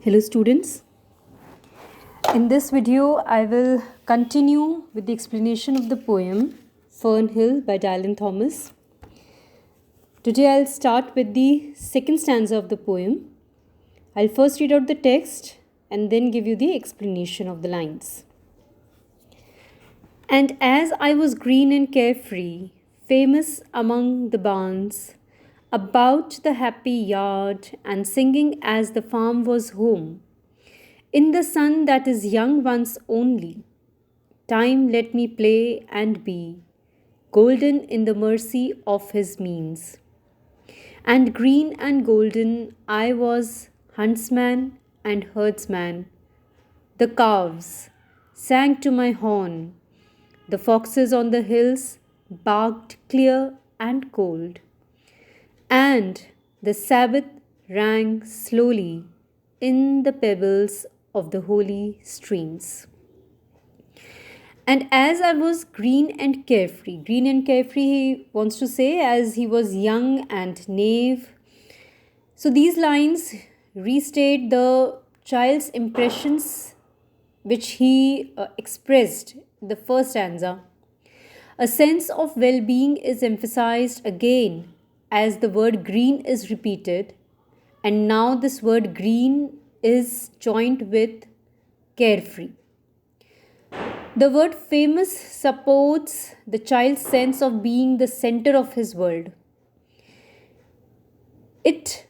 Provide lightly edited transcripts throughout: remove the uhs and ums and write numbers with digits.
Hello students, in this video I will continue with the explanation of the poem Fern by Dylan Thomas. Today I'll start with the second stanza of the poem. I'll first read out the text and then give you the explanation of the lines. And as I was green and carefree, famous among the barns, about the happy yard and singing as the farm was home, in the sun that is young once only, time let me play and be, golden in the mercy of his means. And green and golden I was huntsman and herdsman. The calves sang to my horn, the foxes on the hills barked clear and cold, and the Sabbath rang slowly in the pebbles of the holy streams. And as I was green and carefree, he wants to say as he was young and naive. So these lines restate the child's impressions which he expressed in the first stanza. A sense of well-being is emphasized again as the word green is repeated, and now this word green is joined with carefree. The word famous supports the child's sense of being the center of his world. It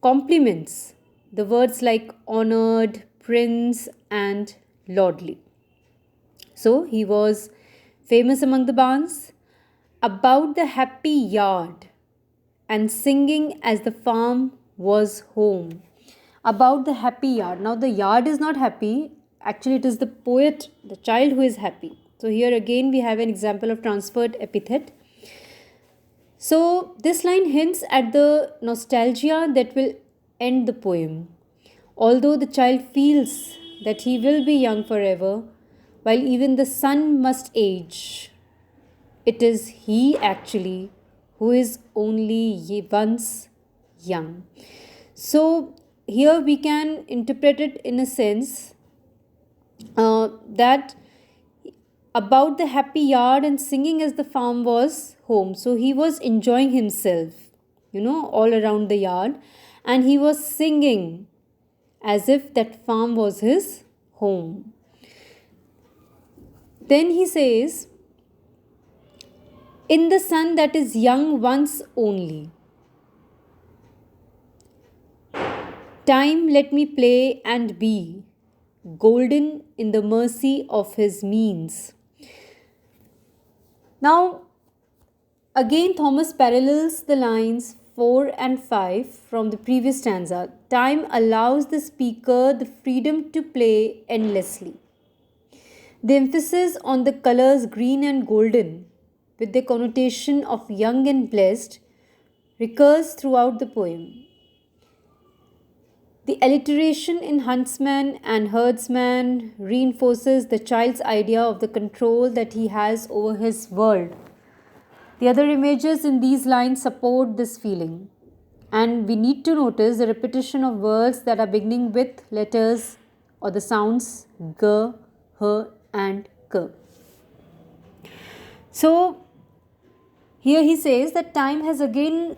complements the words like honored, prince, and lordly. So he was famous among the barns, about the happy yard, and singing as the farm was home. About the happy yard. Now the yard is not happy. Actually, it is the poet, the child who is happy. So here again we have an example of transferred epithet. So this line hints at the nostalgia that will end the poem. Although the child feels that he will be young forever, while even the sun must age, it is he actually who is only once young. So here we can interpret it in a sense that about the happy yard and singing as the farm was home. So he was enjoying himself, all around the yard, and he was singing as if that farm was his home. Then he says, in the sun that is young once only, time let me play and be, golden in the mercy of his means. Now, again Thomas parallels the lines 4 and 5 from the previous stanza. Time allows the speaker the freedom to play endlessly. The emphasis on the colors green and golden, with the connotation of young and blessed, recurs throughout the poem. The alliteration in huntsman and herdsman reinforces the child's idea of the control that he has over his world. The other images in these lines support this feeling, and we need to notice the repetition of words that are beginning with letters or the sounds g, h, and k. So here he says that time has again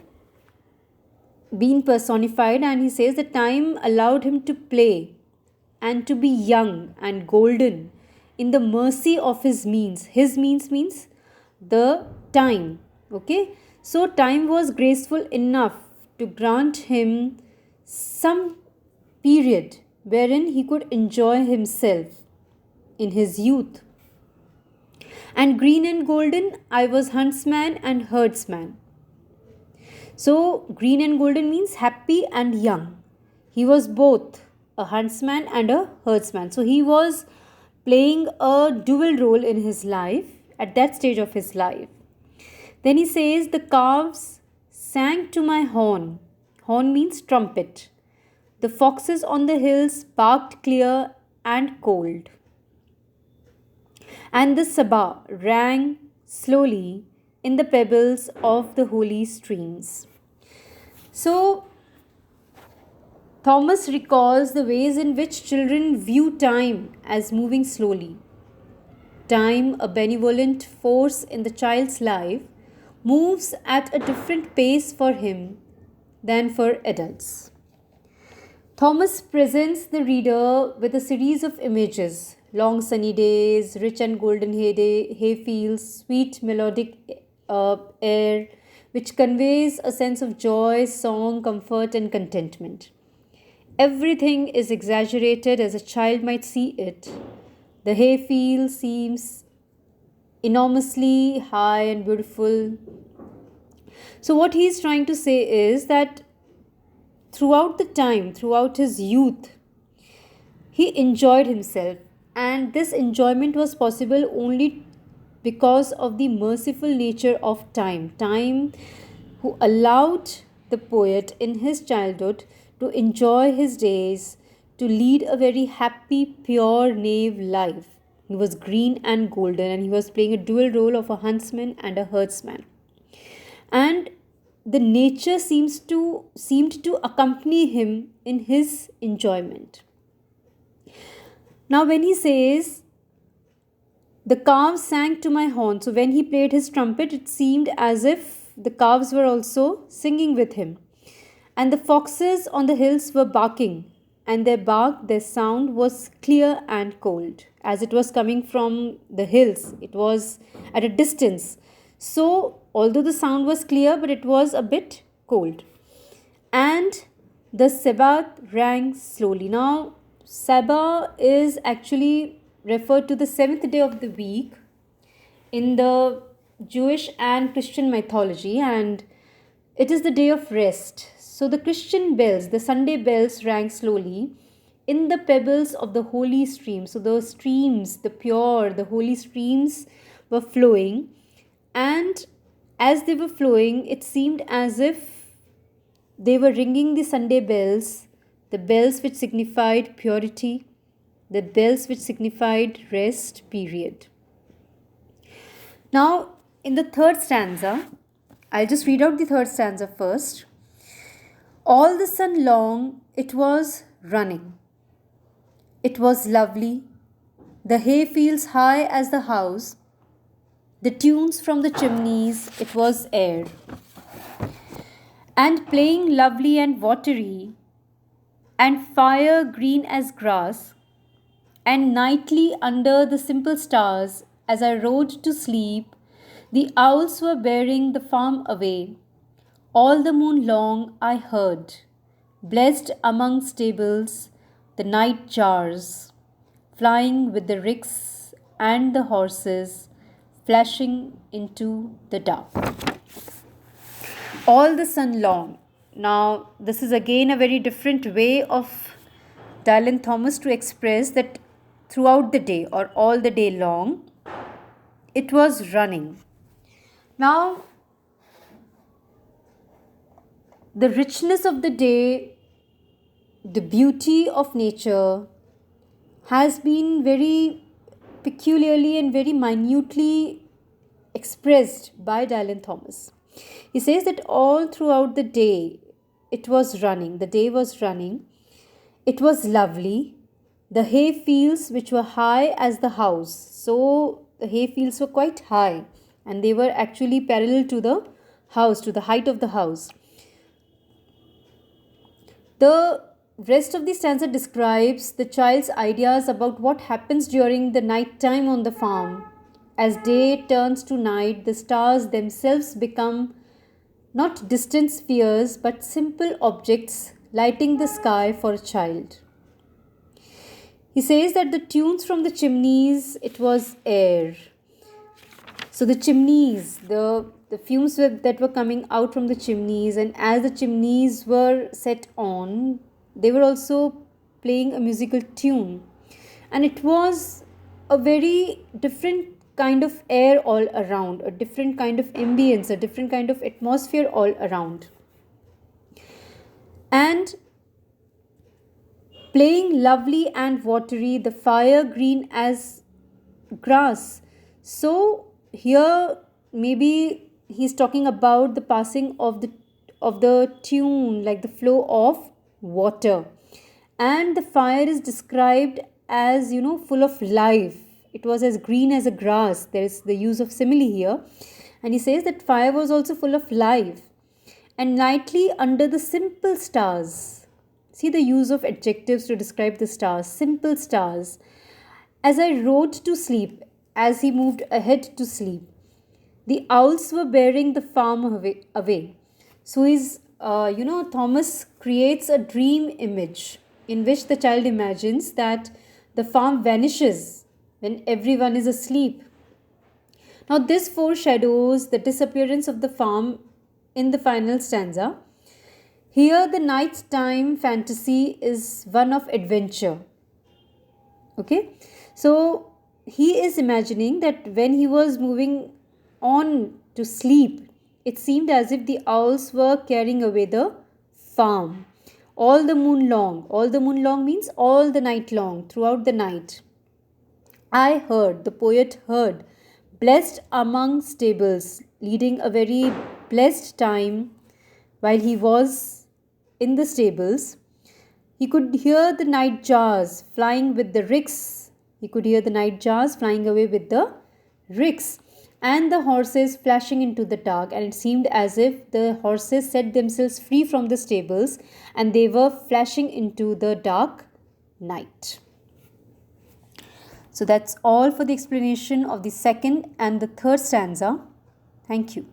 been personified, and he says that time allowed him to play and to be young and golden in the mercy of his means. His means means the time. Okay, so time was graceful enough to grant him some period wherein he could enjoy himself in his youth. And green and golden I was huntsman and herdsman. So green and golden means happy and young. He was both a huntsman and a herdsman. So he was playing a dual role in his life at that stage of his life. Then he says, the calves sang to my horn. Horn means trumpet. The foxes on the hills barked clear and cold. And the Sabbath rang slowly in the pebbles of the holy streams. So Thomas recalls the ways in which children view time as moving slowly. Time, a benevolent force in the child's life, moves at a different pace for him than for adults. Thomas presents the reader with a series of images: long sunny days, rich and golden hay fields, sweet melodic air, which conveys a sense of joy, song, comfort, and contentment. Everything is exaggerated as a child might see it. The hayfield seems enormously high and beautiful. So, what he is trying to say is that throughout the time, throughout his youth, he enjoyed himself, and this enjoyment was possible only because of the merciful nature of time. Time, who allowed the poet in his childhood to enjoy his days, to lead a very happy, pure, naive life. He was green and golden, and he was playing a dual role of a huntsman and a herdsman. And the nature seemed to accompany him in his enjoyment. Now, when he says, the calves sang to my horn, so when he played his trumpet, it seemed as if the calves were also singing with him. And the foxes on the hills were barking, and their sound was clear and cold. As it was coming from the hills, it was at a distance. So, although the sound was clear, but it was a bit cold. And the Sabbath rang slowly. Now, Sabbath is actually referred to the seventh day of the week in the Jewish and Christian mythology, and it is the day of rest. So the Christian bells, the Sunday bells, rang slowly in the pebbles of the holy stream. So the streams, the pure, the holy streams were flowing, and as they were flowing, it seemed as if they were ringing the Sunday bells, the bells which signified purity, the bells which signified rest period. Now, in the third stanza, I'll just read out the third stanza first. All the sun long it was running. It was lovely, the hay fields high as the house, the tunes from the chimneys, it was air. And playing lovely and watery, and fire green as grass, and nightly under the simple stars, as I rode to sleep, the owls were bearing the farm away. All the moon long I heard, blessed among stables, the night jars, flying with the ricks and the horses, flashing into the dark. All the sun long. Now, this is again a very different way of Dylan Thomas to express that throughout the day or all the day long, it was running. Now, the richness of the day, the beauty of nature has been very peculiarly and very minutely expressed by Dylan Thomas. He says that all throughout the day it was running, the day was running, it was lovely. The hay fields which were high as the house, so the hay fields were quite high and they were actually parallel to the house, to the height of the house. The rest of the stanza describes the child's ideas about what happens during the night time on the farm. As day turns to night, the stars themselves become not distant spheres but simple objects lighting the sky for a child. He says that the tunes from the chimneys, it was air. So the chimneys, the fumes that were coming out from the chimneys, and as the chimneys were set on, they were also playing a musical tune. And it was a very different kind of air all around, a different kind of ambience, a different kind of atmosphere all around. And playing lovely and watery, the fire green as grass. So here maybe he's talking about the passing of the tune, like the flow of water. And the fire is described as, full of life. It was as green as a grass. There is the use of simile here. And he says that fire was also full of life and nightly under the simple stars. See the use of adjectives to describe the stars, simple stars. As I rode to sleep, as he moved ahead to sleep, the owls were bearing the farm away. So Thomas creates a dream image in which the child imagines that the farm vanishes when everyone is asleep. Now, this foreshadows the disappearance of the farm in the final stanza. Here, the nighttime fantasy is one of adventure. Okay, so he is imagining that when he was moving on to sleep, it seemed as if the owls were carrying away the farm all the moon long. All the moon long means all the night long, throughout the night. I heard, the poet heard, blessed among stables, leading a very blessed time while he was in the stables. He could hear the night jars flying with the ricks. He could hear the night jars flying away with the ricks and the horses flashing into the dark. And it seemed as if the horses set themselves free from the stables and they were flashing into the dark night. So that's all for the explanation of the second and the third stanza. Thank you.